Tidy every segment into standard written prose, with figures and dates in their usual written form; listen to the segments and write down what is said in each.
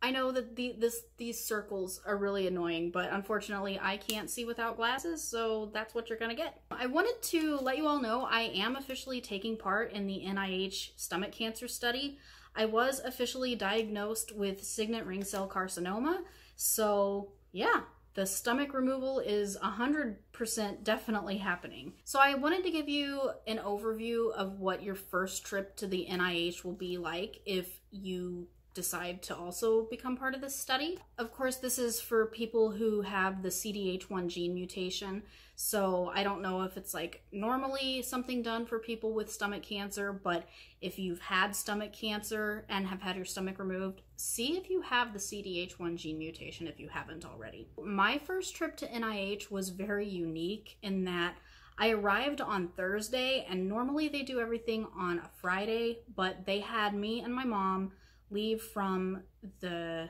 I know that these circles are really annoying, but unfortunately I can't see without glasses, so that's what you're gonna get. I wanted to let you all know I am officially taking part in the NIH stomach cancer study. I was officially diagnosed with signet ring cell carcinoma, so yeah. The stomach removal is 100% definitely happening. So I wanted to give you an overview of what your first trip to the NIH will be like if you decide to also become part of this study. Of course, this is for people who have the CDH1 gene mutation. So I don't know if it's like normally something done for people with stomach cancer, but if you've had stomach cancer and have had your stomach removed, see if you have the CDH1 gene mutation if you haven't already. My first trip to NIH was very unique in that I arrived on Thursday, and normally they do everything on a Friday, but they had me and my mom leave from the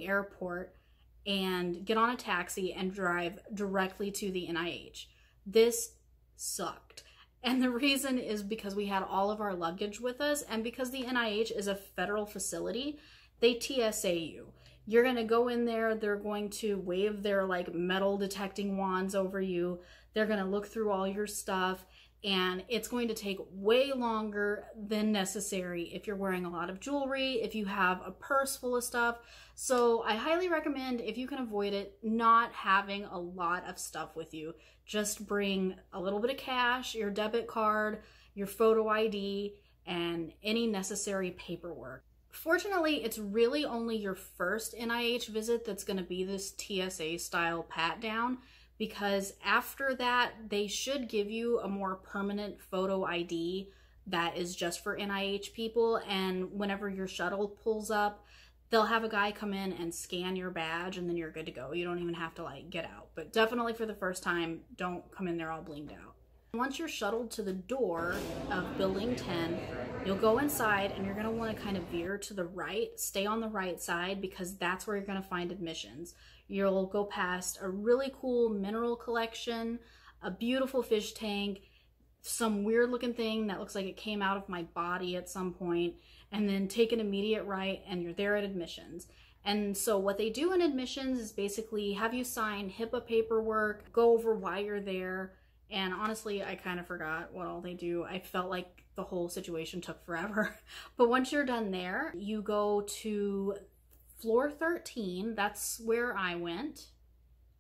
airport and get on a taxi and drive directly to the NIH. This sucked. And the reason is because we had all of our luggage with us, and because the NIH is a federal facility, they TSA you. You're gonna go in there, they're going to wave their like metal detecting wands over you, they're gonna look through all your stuff, and it's going to take way longer than necessary if you're wearing a lot of jewelry, if you have a purse full of stuff. So I highly recommend, if you can avoid it, not having a lot of stuff with you. Just bring a little bit of cash, your debit card, your photo ID, and any necessary paperwork. Fortunately, it's really only your first NIH visit that's going to be this TSA style pat down, because after that, they should give you a more permanent photo ID that is just for NIH people, and whenever your shuttle pulls up, they'll have a guy come in and scan your badge, and then you're good to go. You don't even have to like get out. But definitely for the first time, don't come in there all blinged out. Once you're shuttled to the door of Building 10, you'll go inside and you're going to want to kind of veer to the right, stay on the right side, because that's where you're going to find admissions. You'll go past a really cool mineral collection, a beautiful fish tank, some weird looking thing that looks like it came out of my body at some point, and then take an immediate right and you're there at admissions. And so what they do in admissions is basically have you sign HIPAA paperwork, go over why you're there. And honestly, I kind of forgot what all they do. I felt like the whole situation took forever. But once you're done there, you go to floor 13. That's where I went,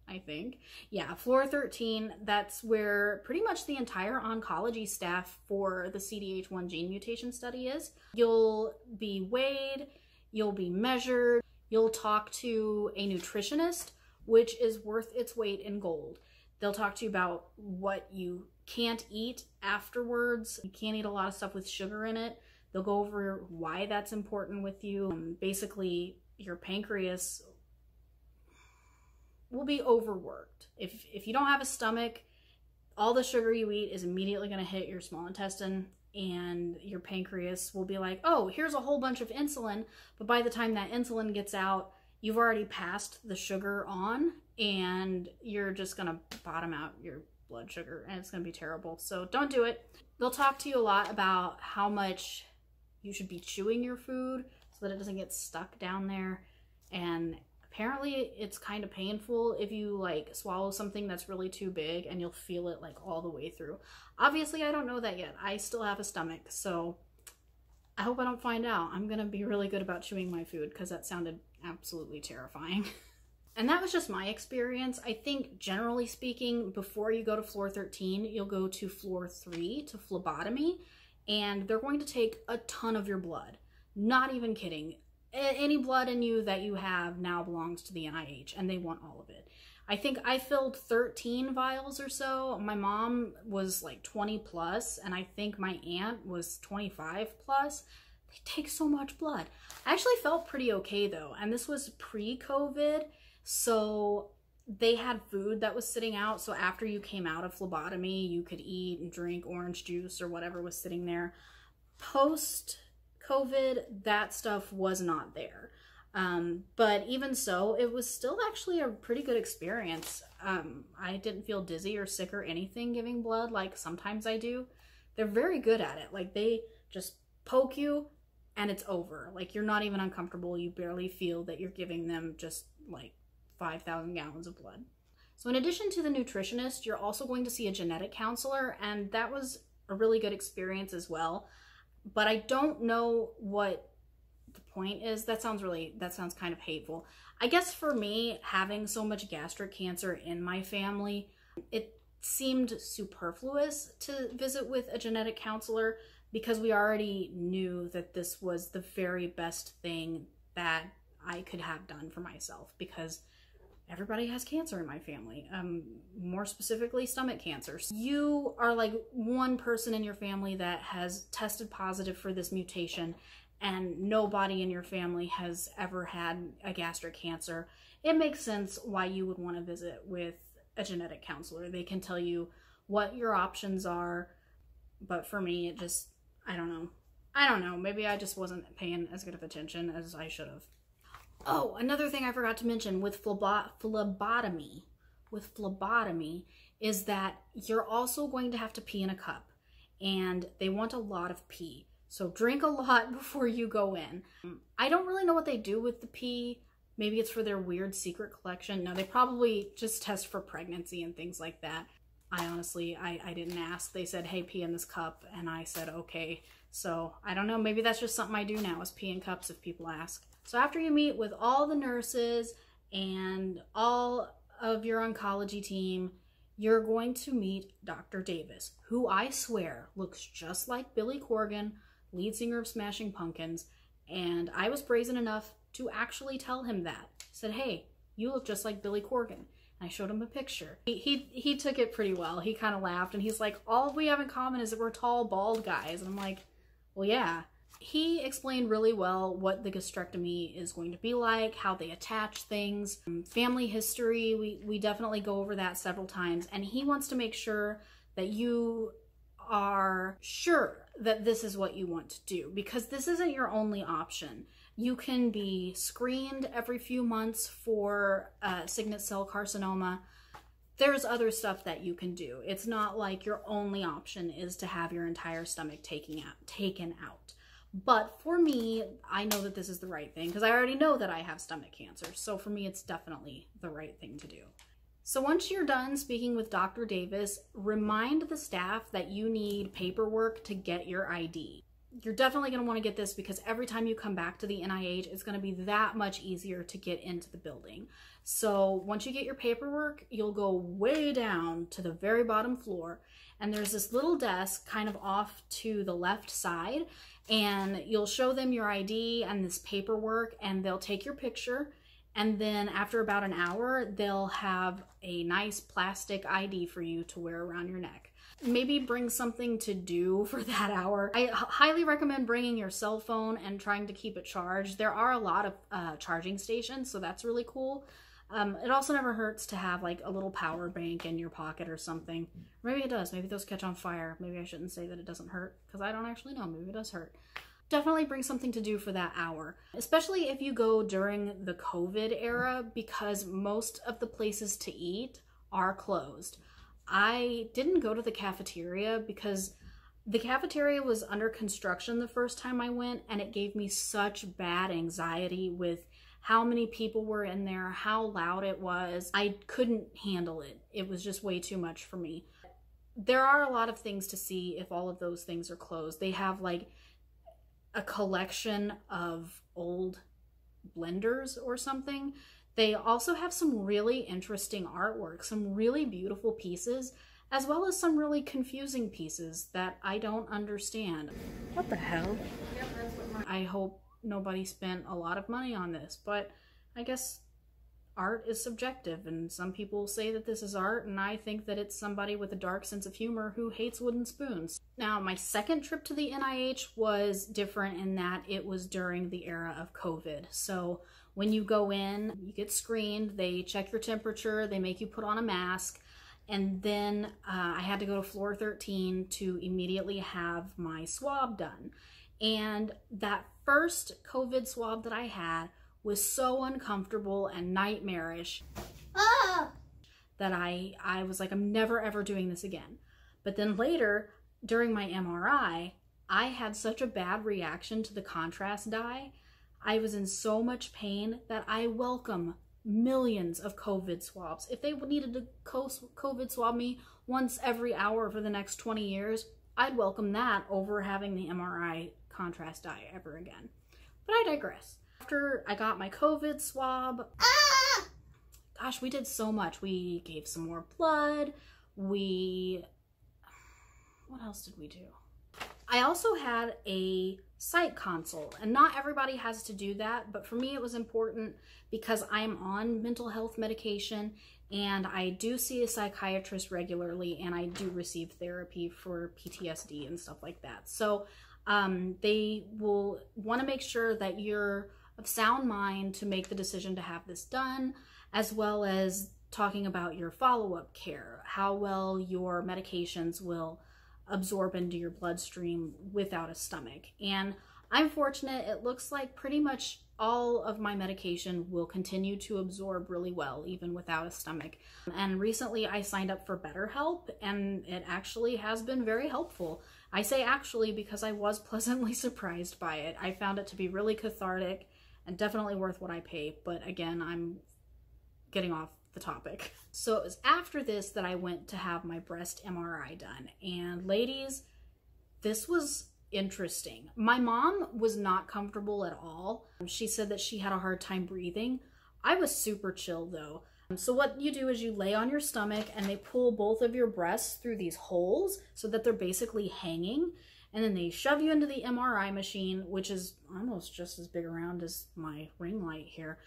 I think. Yeah, floor 13. That's where pretty much the entire oncology staff for the CDH1 gene mutation study is. You'll be weighed, you'll be measured, you'll talk to a nutritionist, which is worth its weight in gold. They'll talk to you about what you can't eat afterwards. You can't eat a lot of stuff with sugar in it. They'll go over why that's important with you. Basically, your pancreas will be overworked. If you don't have a stomach, all the sugar you eat is immediately going to hit your small intestine, and your pancreas will be like, oh, here's a whole bunch of insulin. But by the time that insulin gets out, you've already passed the sugar on, and you're just gonna bottom out your blood sugar, and it's gonna be terrible. So don't do it. They'll talk to you a lot about how much you should be chewing your food so that it doesn't get stuck down there. And apparently it's kind of painful if you like swallow something that's really too big, and you'll feel it like all the way through. Obviously, I don't know that yet. I still have a stomach, so I hope I don't find out. I'm gonna be really good about chewing my food, because that sounded absolutely terrifying. And that was just my experience. I think generally speaking, before you go to floor 13, you'll go to floor 3 to phlebotomy, and they're going to take a ton of your blood. Not even kidding. Any blood in you that you have now belongs to the NIH, and they want all of it. I think I filled 13 vials or so. My mom was like 20 plus, and I think my aunt was 25 plus. They take so much blood. I actually felt pretty okay though, and this was pre-COVID, so they had food that was sitting out, so after you came out of phlebotomy, you could eat and drink orange juice or whatever was sitting there. Post-COVID, that stuff was not there. But even so, it was still actually a pretty good experience. I didn't feel dizzy or sick or anything giving blood like sometimes I do. They're very good at it. Like, they just poke you, and it's over. Like, you're not even uncomfortable. You barely feel that you're giving them just like 5,000 gallons of blood. So in addition to the nutritionist, you're also going to see a genetic counselor, and that was a really good experience as well. But I don't know what the point is. That sounds kind of hateful. I guess for me, having so much gastric cancer in my family, it seemed superfluous to visit with a genetic counselor because we already knew that this was the very best thing that I could have done for myself, because everybody has cancer in my family, more specifically stomach cancer. You are like one person in your family that has tested positive for this mutation, and nobody in your family has ever had a gastric cancer. It makes sense why you would want to visit with a genetic counselor. They can tell you what your options are, but for me, it just, I don't know. Maybe I just wasn't paying as good of attention as I should have. Oh, another thing I forgot to mention with phlebotomy is that you're also going to have to pee in a cup, and they want a lot of pee. So drink a lot before you go in. I don't really know what they do with the pee. Maybe it's for their weird secret collection. No, they probably just test for pregnancy and things like that. I honestly didn't ask. They said, hey, pee in this cup, and I said, okay. So I don't know, maybe that's just something I do now, is pee in cups if people ask. So after you meet with all the nurses and all of your oncology team, you're going to meet Dr. Davis, who I swear looks just like Billy Corgan, lead singer of Smashing Pumpkins. And I was brazen enough to actually tell him that. I said, hey, you look just like Billy Corgan. And I showed him a picture. He took it pretty well. He kind of laughed, and he's like, all we have in common is that we're tall, bald guys. And I'm like, well, yeah. He explained really well what the gastrectomy is going to be like, how they attach things, family history. We definitely go over that several times, and he wants to make sure that you are sure that this is what you want to do, because this isn't your only option. You can be screened every few months for signet cell carcinoma. There's other stuff that you can do. It's not like your only option is to have your entire stomach taken out. But for me, I know that this is the right thing because I already know that I have stomach cancer. So for me, it's definitely the right thing to do. So once you're done speaking with Dr. Davis, remind the staff that you need paperwork to get your ID. You're definitely going to want to get this because every time you come back to the NIH, it's going to be that much easier to get into the building. So once you get your paperwork, you'll go way down to the very bottom floor, and there's this little desk kind of off to the left side, and you'll show them your ID and this paperwork, and they'll take your picture, and then after about an hour, they'll have a nice plastic ID for you to wear around your neck. Maybe bring something to do for that hour. I highly recommend bringing your cell phone and trying to keep it charged. There are a lot of charging stations, so that's really cool. It also never hurts to have like a little power bank in your pocket or something. Maybe it does. Maybe those catch on fire. Maybe I shouldn't say that it doesn't hurt because I don't actually know. Maybe it does hurt. Definitely bring something to do for that hour, especially if you go during the COVID era, because most of the places to eat are closed. I didn't go to the cafeteria because the cafeteria was under construction the first time I went, and it gave me such bad anxiety with how many people were in there, how loud it was. I couldn't handle it. It was just way too much for me. There are a lot of things to see if all of those things are closed. They have like a collection of old blenders or something. They also have some really interesting artwork, some really beautiful pieces, as well as some really confusing pieces that I don't understand. What the hell? I hope nobody spent a lot of money on this, but I guess art is subjective, and some people say that this is art, and I think that it's somebody with a dark sense of humor who hates wooden spoons. Now, my second trip to the NIH was different in that it was during the era of COVID. So when you go in, you get screened, they check your temperature, they make you put on a mask, and then I had to go to floor 13 to immediately have my swab done. And that first COVID swab that I had was so uncomfortable and nightmarish that I was like, I'm never ever doing this again. But then later, during my MRI, I had such a bad reaction to the contrast dye. I was in so much pain that I welcome millions of COVID swabs. If they needed to COVID swab me once every hour for the next 20 years, I'd welcome that over having the MRI contrast dye ever again. But I digress. After I got my COVID swab, gosh, we did so much. We gave some more blood. What else did we do? I also had a psych consult, and not everybody has to do that, but for me it was important because I'm on mental health medication and I do see a psychiatrist regularly, and I do receive therapy for PTSD and stuff like that. So they will want to make sure that you're of sound mind to make the decision to have this done, as well as talking about your follow-up care, how well your medications will absorb into your bloodstream without a stomach. And I'm fortunate, it looks like pretty much all of my medication will continue to absorb really well, even without a stomach. And recently I signed up for BetterHelp, and it actually has been very helpful. I say actually because I was pleasantly surprised by it. I found it to be really cathartic and definitely worth what I pay. But again, I'm getting off the topic. So it was after this that I went to have my breast MRI done. And ladies, this was interesting. My mom was not comfortable at all. She said that she had a hard time breathing. I was super chill though. So what you do is you lay on your stomach and they pull both of your breasts through these holes so that they're basically hanging. And then they shove you into the MRI machine, which is almost just as big around as my ring light here.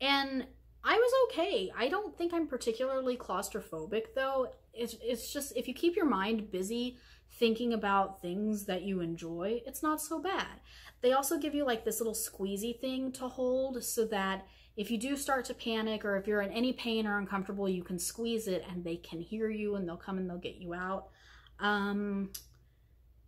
And I was okay. I don't think I'm particularly claustrophobic though. It's just, if you keep your mind busy thinking about things that you enjoy, it's not so bad. They also give you like this little squeezy thing to hold so that if you do start to panic or if you're in any pain or uncomfortable, you can squeeze it and they can hear you and they'll come and they'll get you out.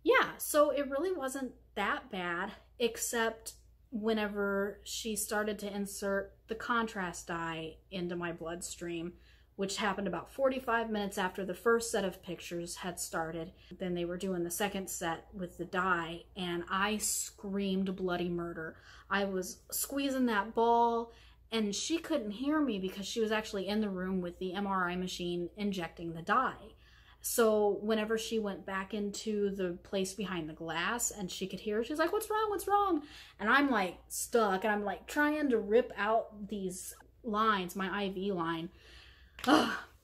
Yeah, so it really wasn't that bad, except whenever she started to insert the contrast dye into my bloodstream, which happened about 45 minutes after the first set of pictures had started. Then they were doing the second set with the dye, and I screamed bloody murder. I was squeezing that ball, and she couldn't hear me because she was actually in the room with the MRI machine injecting the dye. So whenever she went back into the place behind the glass and she could hear, she's like, "What's wrong? What's wrong?" And I'm like stuck, and I'm like trying to rip out these lines, my IV line.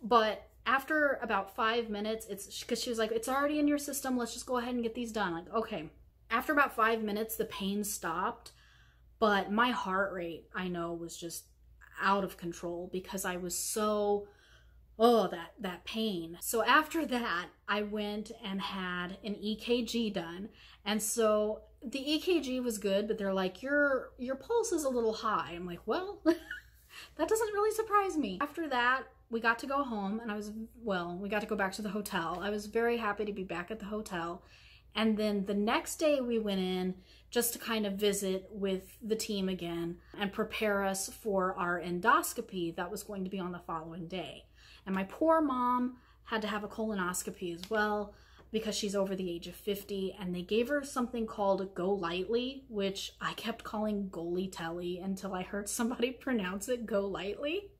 But after about 5 minutes, it's because she was like, "It's already in your system. Let's just go ahead and get these done." Like, okay. After about 5 minutes, the pain stopped, but my heart rate, I know, was just out of control because I was so, that pain. So after that, I went and had an EKG done. And so the EKG was good, but they're like, your pulse is a little high. I'm like, well, that doesn't really surprise me. After that, we got to go home, and we got to go back to the hotel. I was very happy to be back at the hotel. And then the next day we went in just to kind of visit with the team again and prepare us for our endoscopy that was going to be on the following day. And my poor mom had to have a colonoscopy as well because she's over the age of 50, and they gave her something called Go Lightly, which I kept calling Goly Telly until I heard somebody pronounce it Go Lightly.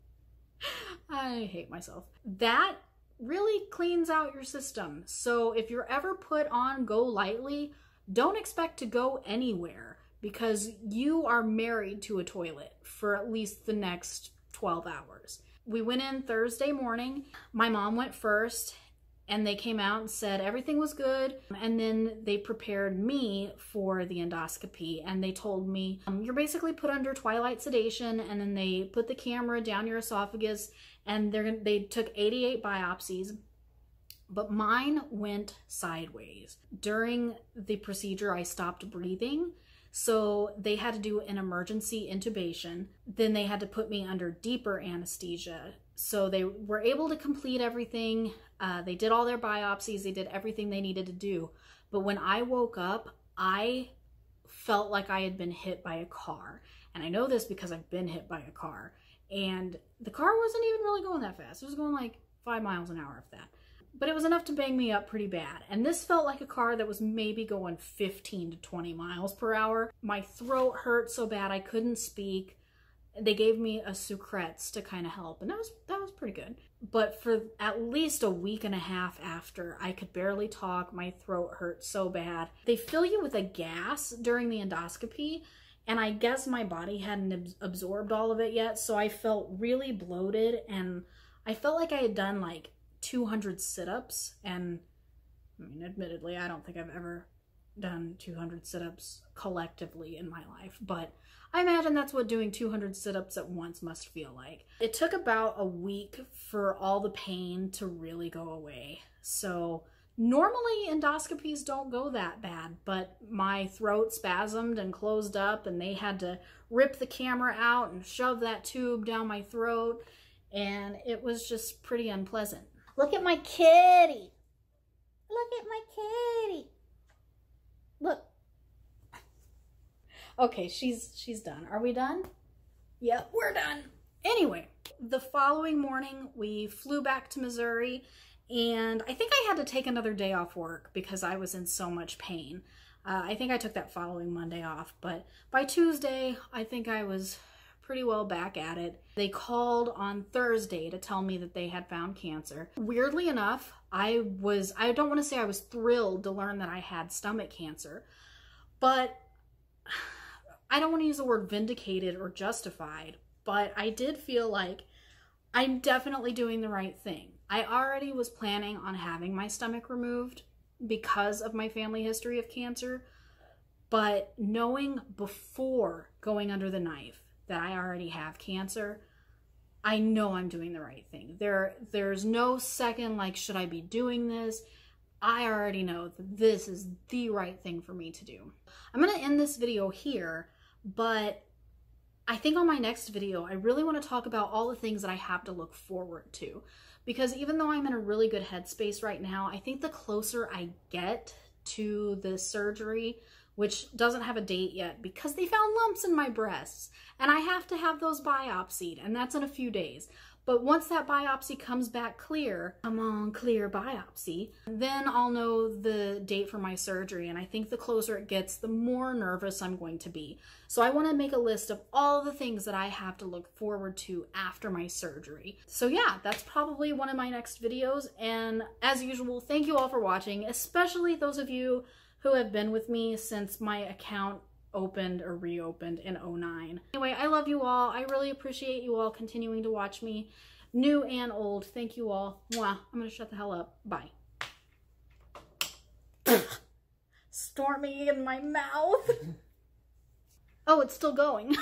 I hate myself. That really cleans out your system. So if you're ever put on Go Lightly, don't expect to go anywhere because you are married to a toilet for at least the next 12 hours. We went in Thursday morning. My mom went first, and they came out and said everything was good. And then they prepared me for the endoscopy, and they told me, you're basically put under twilight sedation, and then they put the camera down your esophagus, and they took 88 biopsies, but mine went sideways. During the procedure, I stopped breathing. So they had to do an emergency intubation. Then they had to put me under deeper anesthesia. So they were able to complete everything. They did all their biopsies. They did everything they needed to do. But when I woke up, I felt like I had been hit by a car. And I know this because I've been hit by a car. And the car wasn't even really going that fast. It was going like 5 miles an hour, if that. but it was enough to bang me up pretty bad. And this felt like a car that was maybe going 15 to 20 miles per hour. My throat hurt so bad I couldn't speak. They gave me a Sucrets to kind of help, and that was pretty good. But for at least a week and a half after, I could barely talk. My throat hurt so bad. They fill you with a gas during the endoscopy, and I guess my body hadn't absorbed all of it yet, so I felt really bloated, and I felt like I had done like 200 sit-ups, and I mean, admittedly, I don't think I've ever done 200 sit-ups collectively in my life, but I imagine that's what doing 200 sit-ups at once must feel like. It took about a week for all the pain to really go away. So normally endoscopies don't go that bad, but my throat spasmed and closed up, and they had to rip the camera out and shove that tube down my throat, and it was just pretty unpleasant. Look at my kitty. Look at my kitty. Look. Okay, she's done. Are we done? Yep, we're done. Anyway, the following morning, we flew back to Missouri, and I think I had to take another day off work because I was in so much pain. I think I took that following Monday off, but by Tuesday, I think I was pretty well back at it. They called on Thursday to tell me that they had found cancer. Weirdly enough, I don't want to say I was thrilled to learn that I had stomach cancer, but I don't want to use the word vindicated or justified, but I did feel like I'm definitely doing the right thing. I already was planning on having my stomach removed because of my family history of cancer, but knowing before going under the knife that I already have cancer, I know I'm doing the right thing. There's no second, like, should I be doing this? I already know that this is the right thing for me to do. I'm going to end this video here, but I think on my next video, I really want to talk about all the things that I have to look forward to. Because even though I'm in a really good headspace right now, I think the closer I get to the surgery, which doesn't have a date yet because they found lumps in my breasts, and I have to have those biopsied, and that's in a few days. But once that biopsy comes back clear, come on, clear biopsy, then I'll know the date for my surgery. And I think the closer it gets, the more nervous I'm going to be. So I want to make a list of all the things that I have to look forward to after my surgery. So yeah, that's probably one of my next videos. And as usual, thank you all for watching, especially those of you who have been with me since my account opened or reopened in 2009. Anyway, I love you all. I really appreciate you all continuing to watch me, new and old. Thank you all. Mwah. I'm gonna shut the hell up. Bye. Stormy in my mouth. Oh, it's still going.